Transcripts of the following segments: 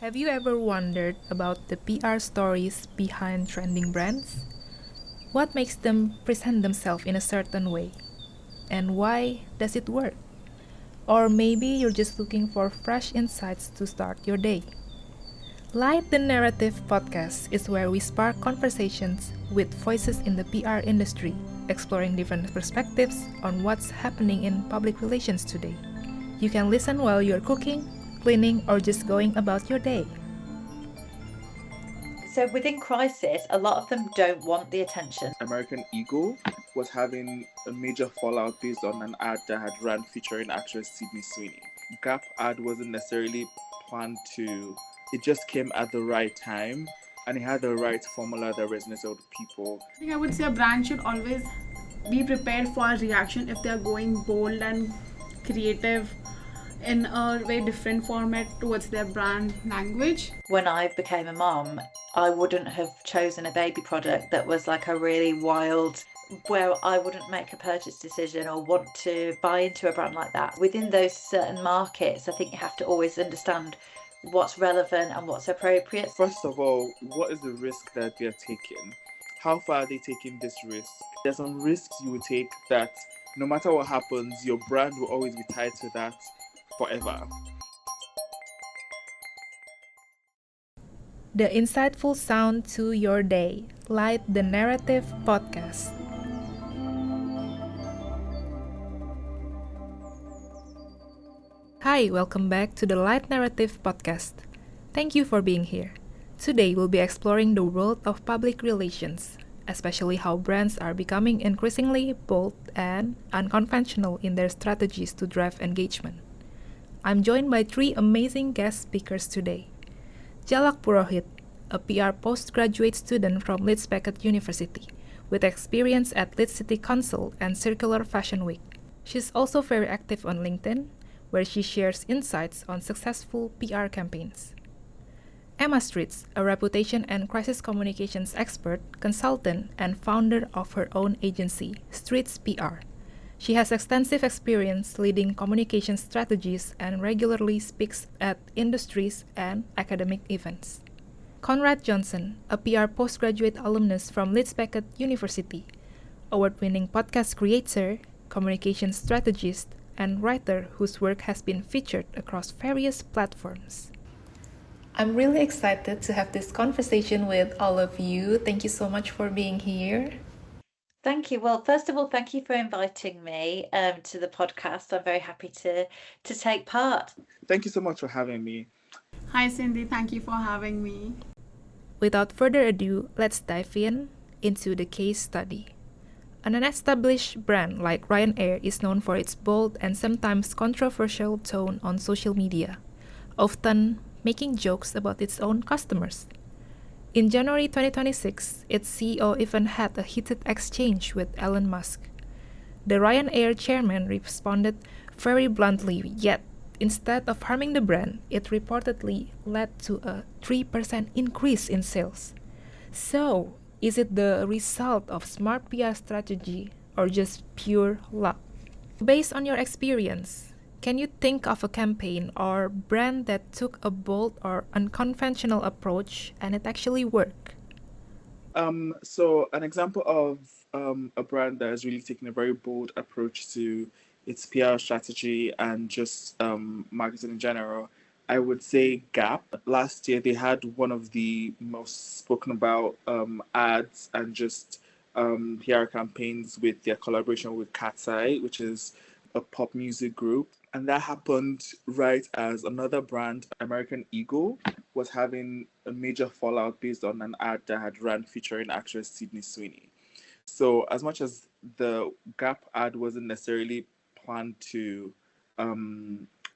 Have you ever wondered about the PR stories behind trending brands? What makes them present themselves in a certain way? And why does it work? Or maybe you're just looking for fresh insights to start your day. Light the Narrative podcast is where we spark conversations with voices in the PR industry, exploring different perspectives on what's happening in public relations today. You can listen while you're cooking, cleaning, or just going about your day. So within crisis, a lot of them don't want the attention. American Eagle was having a major fallout based on an ad that had run featuring actress Sydney Sweeney. Gap ad wasn't necessarily planned to, it just came at the right time and it had the right formula that resonated with people. I think I would say a brand should always be prepared for a reaction if they are going bold and creative in a very different format towards their brand language. When I became a mom, I wouldn't have chosen a baby product that was like a really wild, where I wouldn't make a purchase decision or want to buy into a brand like that. Within those certain markets, I think you have to always understand what's relevant and what's appropriate. First of all, what is the risk that they're taking? How far are they taking this risk? There's some risks you would take that no matter what happens, your brand will always be tied to that forever. The insightful sound to your day. Light the Narrative podcast. Hi, welcome back to the Light Narrative podcast. Thank you for being here. Today we'll be exploring the world of public relations, especially how brands are becoming increasingly bold and unconventional in their strategies to drive engagement. I'm joined by three amazing guest speakers today. Jhalak Purohit, a PR postgraduate student from Leeds Beckett University, with experience at Leeds City Council and Circular Fashion Week. She's also very active on LinkedIn, where she shares insights on successful PR campaigns. Emma Streets, a reputation and crisis communications expert, consultant, and founder of her own agency, Streets PR. She has extensive experience leading communication strategies and regularly speaks at industries and academic events. Conrad Johnson, a PR postgraduate alumnus from Leeds Beckett University, award-winning podcast creator, communication strategist, and writer whose work has been featured across various platforms. I'm really excited to have this conversation with all of you. Thank you so much for being here. Thank you. Well, first of all, thank you for inviting me to the podcast. I'm very happy to take part. Thank you so much for having me. Hi Cindy, thank you for having me. Without further ado, let's dive into the case study. An established brand like Ryanair is known for its bold and sometimes controversial tone on social media, often making jokes about its own customers. In January 2026, its CEO even had a heated exchange with Elon Musk. The Ryanair chairman responded very bluntly, yet instead of harming the brand, it reportedly led to a 3% increase in sales. So, is it the result of smart PR strategy or just pure luck? Based on your experience, can you think of a campaign or brand that took a bold or unconventional approach and it actually worked? So an example of a brand that has really taken a very bold approach to its PR strategy and just marketing in general, I would say Gap. Last year, they had one of the most spoken about ads and just PR campaigns with their collaboration with Cat's Eye, which is a pop music group. And that happened right as another brand, American Eagle, was having a major fallout based on an ad that had run featuring actress Sydney Sweeney. So as much as the Gap ad wasn't necessarily planned to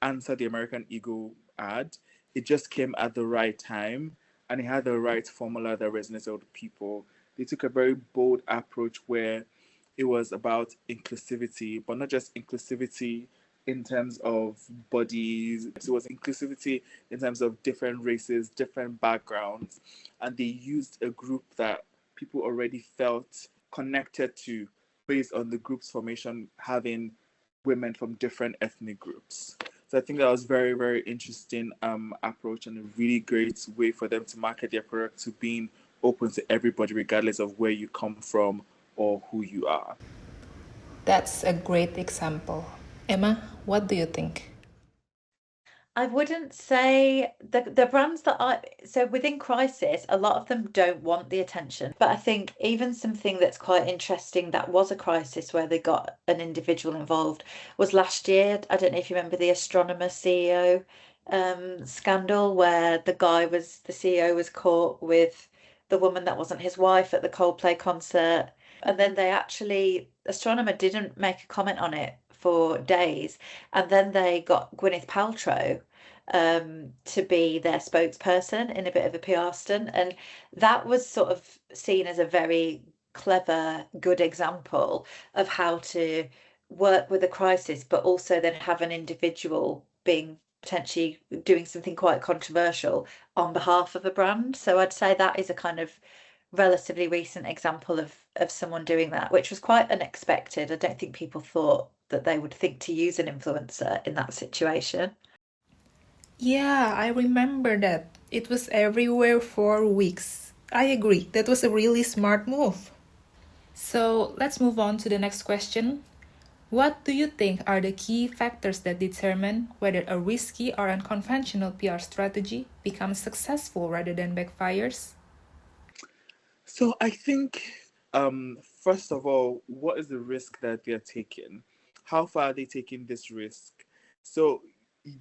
answer the American Eagle ad, it just came at the right time and it had the right formula that resonated with people. They took a very bold approach where it was about inclusivity, but not just inclusivity in terms of bodies. It was inclusivity in terms of different races, different backgrounds, and they used a group that people already felt connected to based on the group's formation having women from different ethnic groups. So I think that was very, very interesting approach and a really great way for them to market their product to being open to everybody, regardless of where you come from or who you are. That's a great example. Emma, what do you think? I wouldn't say the brands that so within crisis, a lot of them don't want the attention. But I think even something that's quite interesting that was a crisis where they got an individual involved was last year. I don't know if you remember the astronomer CEO scandal where the CEO was caught with the woman that wasn't his wife at the Coldplay concert. And then astronomer didn't make a comment on it for days. And then they got Gwyneth Paltrow to be their spokesperson in a bit of a PR stunt. And that was sort of seen as a very clever, good example of how to work with a crisis, but also then have an individual being potentially doing something quite controversial on behalf of a brand. So I'd say that is a kind of relatively recent example of someone doing that, which was quite unexpected. I don't think people thought that they would think to use an influencer in that situation. Yeah, I remember that. It was everywhere for weeks. I agree, that was a really smart move. So let's move on to the next question. What do you think are the key factors that determine whether a risky or unconventional PR strategy becomes successful rather than backfires? So I think, first of all, what is the risk that they're taking? How far are they taking this risk? So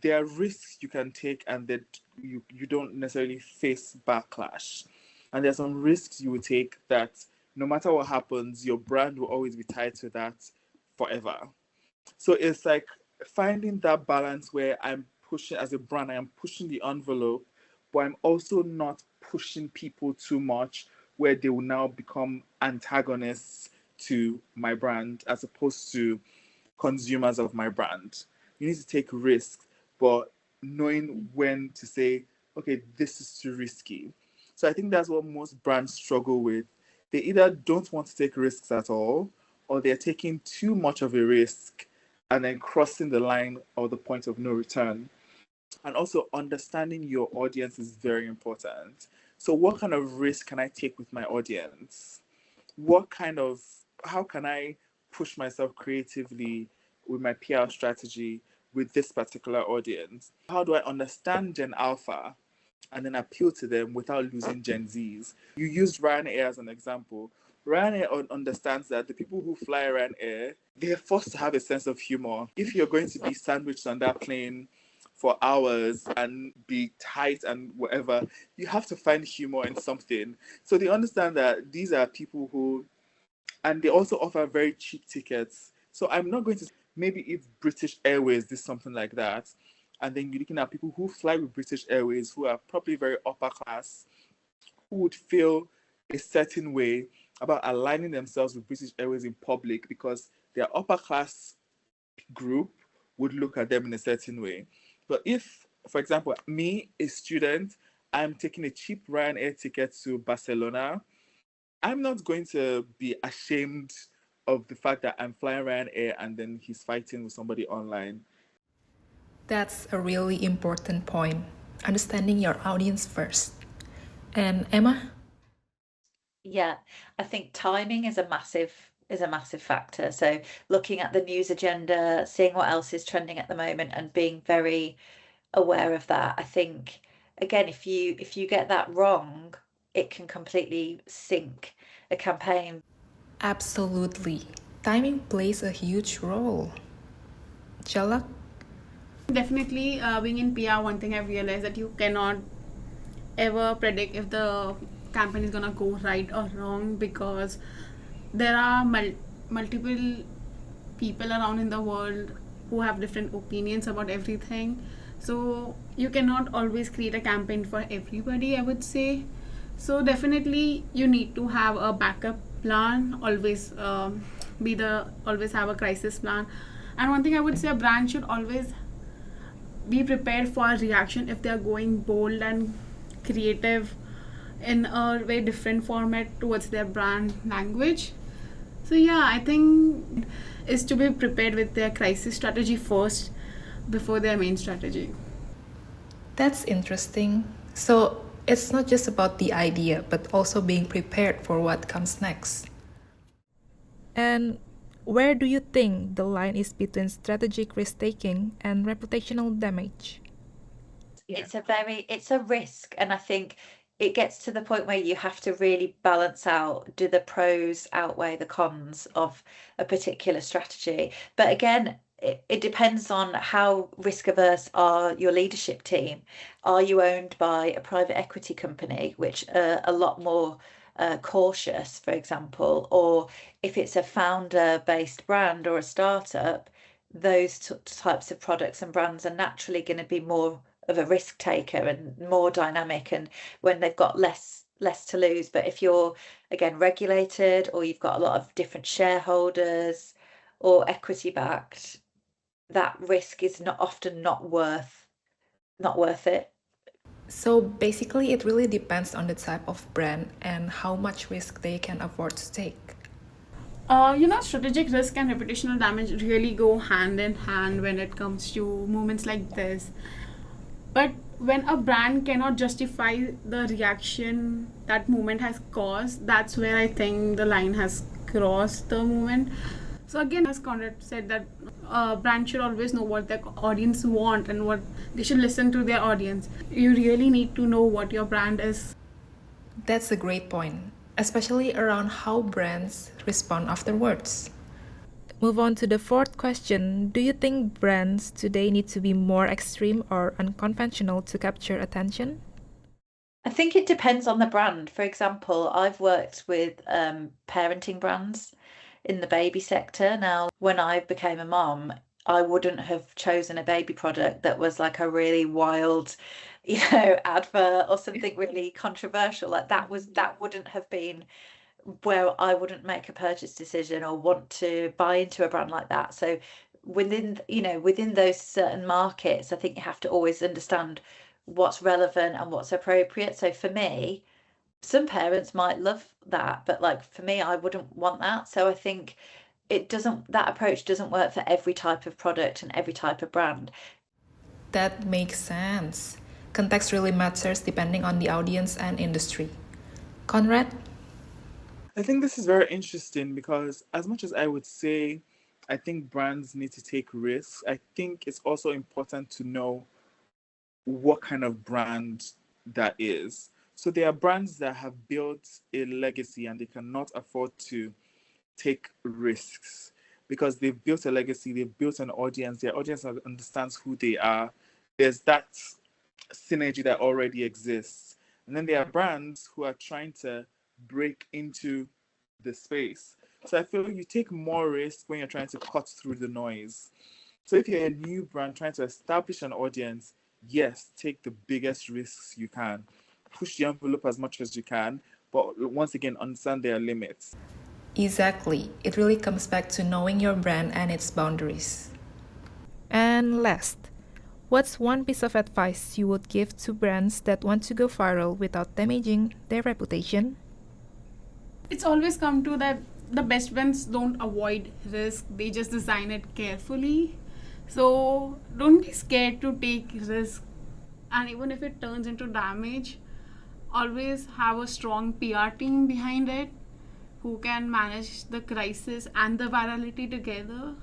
there are risks you can take and that you don't necessarily face backlash. And there's some risks you will take that no matter what happens, your brand will always be tied to that forever. So it's like finding that balance where I'm pushing, as a brand, I am pushing the envelope, but I'm also not pushing people too much where they will now become antagonists to my brand as opposed to consumers of my brand. You need to take risks, but knowing when to say, okay, this is too risky. So I think that's what most brands struggle with. They either don't want to take risks at all, or they're taking too much of a risk and then crossing the line or the point of no return. And also understanding your audience is very important. So what kind of risk can I take with my audience? How can I push myself creatively with my PR strategy with this particular audience? How do I understand Gen Alpha and then appeal to them without losing Gen Zs? You used Ryanair as an example. Ryanair understands that the people who fly Ryanair, they're forced to have a sense of humor. If you're going to be sandwiched on that plane for hours and be tight and whatever, you have to find humor in something. So they understand that these are people who, and they also offer very cheap tickets. So I'm not going to, maybe if British Airways did something like that, and then you're looking at people who fly with British Airways who are probably very upper class, who would feel a certain way about aligning themselves with British Airways in public because their upper class group would look at them in a certain way. But if, for example, me, a student, I'm taking a cheap Ryanair ticket to Barcelona, I'm not going to be ashamed of the fact that I'm flying Ryanair and then he's fighting with somebody online. That's a really important point. Understanding your audience first. And Emma? Yeah, I think timing is a massive factor. So looking at the news agenda, seeing what else is trending at the moment and being very aware of that. I think again, if you get that wrong, it can completely sink a campaign. Absolutely. Timing plays a huge role. Jhalak? Definitely, being in PR, one thing I've realized that you cannot ever predict if the campaign is gonna go right or wrong because there are multiple people around in the world who have different opinions about everything. So you cannot always create a campaign for everybody, I would say. So definitely you need to have a backup plan. Always always have a crisis plan. And one thing I would say, a brand should always be prepared for a reaction if they are going bold and creative in a very different format towards their brand language. So yeah, I think is to be prepared with their crisis strategy first, before their main strategy. That's interesting. So it's not just about the idea, but also being prepared for what comes next. And where do you think the line is between strategic risk taking and reputational damage? It's a risk, and I think it gets to the point where you have to really balance out, do the pros outweigh the cons of a particular strategy? But again, it depends on how risk averse are your leadership team. Are you owned by a private equity company, which are a lot more cautious, for example, or if it's a founder-based brand or a startup, those types of products and brands are naturally going to be more of a risk taker and more dynamic, and when they've got less to lose. But if you're again regulated, or you've got a lot of different shareholders or equity backed, that risk is not worth it. So basically, it really depends on the type of brand and how much risk they can afford to take. Strategic risk and reputational damage really go hand in hand when it comes to moments like this. But when a brand cannot justify the reaction that movement has caused, that's where I think the line has crossed the movement. So again, as Conrad said, that brand should always know what their audience want and what they should listen to their audience. You really need to know what your brand is. That's a great point, especially around how brands respond afterwards. Move on to the fourth question. Do you think brands today need to be more extreme or unconventional to capture attention? I think it depends on the brand. For example, I've worked with parenting brands in the baby sector. Now, when I became a mom, I wouldn't have chosen a baby product that was like a really wild, advert or something really controversial. Like that wouldn't have been where I wouldn't make a purchase decision or want to buy into a brand like that. So within those certain markets, I think you have to always understand what's relevant and what's appropriate. So for me, some parents might love that, but like for me, I wouldn't want that. So I think that approach doesn't work for every type of product and every type of brand. That makes sense. Context really matters depending on the audience and industry. Conrad? I think this is very interesting because, as much as I would say, I think brands need to take risks, I think it's also important to know what kind of brand that is. So there are brands that have built a legacy and they cannot afford to take risks because they've built a legacy, they've built an audience, their audience understands who they are. There's that synergy that already exists. And then there are brands who are trying to break into the space. So I feel you take more risk when you're trying to cut through the noise. So if you're a new brand trying to establish an audience, yes, take the biggest risks you can. Push the envelope as much as you can, but once again, understand their limits. Exactly. It really comes back to knowing your brand and its boundaries. And last, what's one piece of advice you would give to brands that want to go viral without damaging their reputation? It's always come to that the best brands don't avoid risk, they just design it carefully. So don't be scared to take risk, and even if it turns into damage, always have a strong PR team behind it who can manage the crisis and the virality together.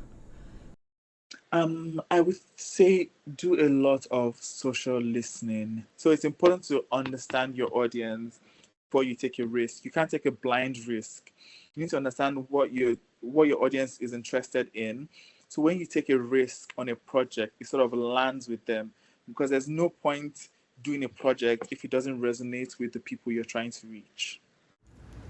I would say do a lot of social listening. So it's important to understand your audience before you take a risk. You can't take a blind risk. You need to understand what your audience is interested in. So when you take a risk on a project, it sort of lands with them, because there's no point doing a project if it doesn't resonate with the people you're trying to reach.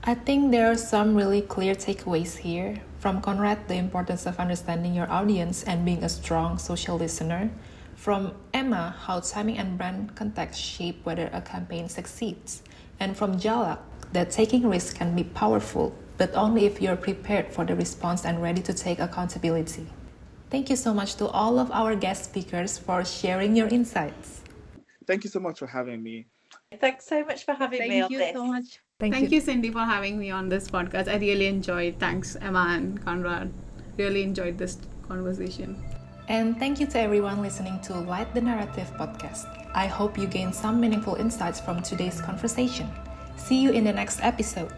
I think there are some really clear takeaways here. From Conrad, the importance of understanding your audience and being a strong social listener. From Emma, how timing and brand context shape whether a campaign succeeds. And from Jhalak, that taking risks can be powerful, but only if you're prepared for the response and ready to take accountability. Thank you so much to all of our guest speakers for sharing your insights. Thank you so much for having me. Thanks so much for having me on this. Thank you so much. Thank you, Cindy, for having me on this podcast. I really enjoyed. Thanks, Emma and Conrad. Really enjoyed this conversation. And thank you to everyone listening to Light the Narrative podcast. I hope you gained some meaningful insights from today's conversation. See you in the next episode.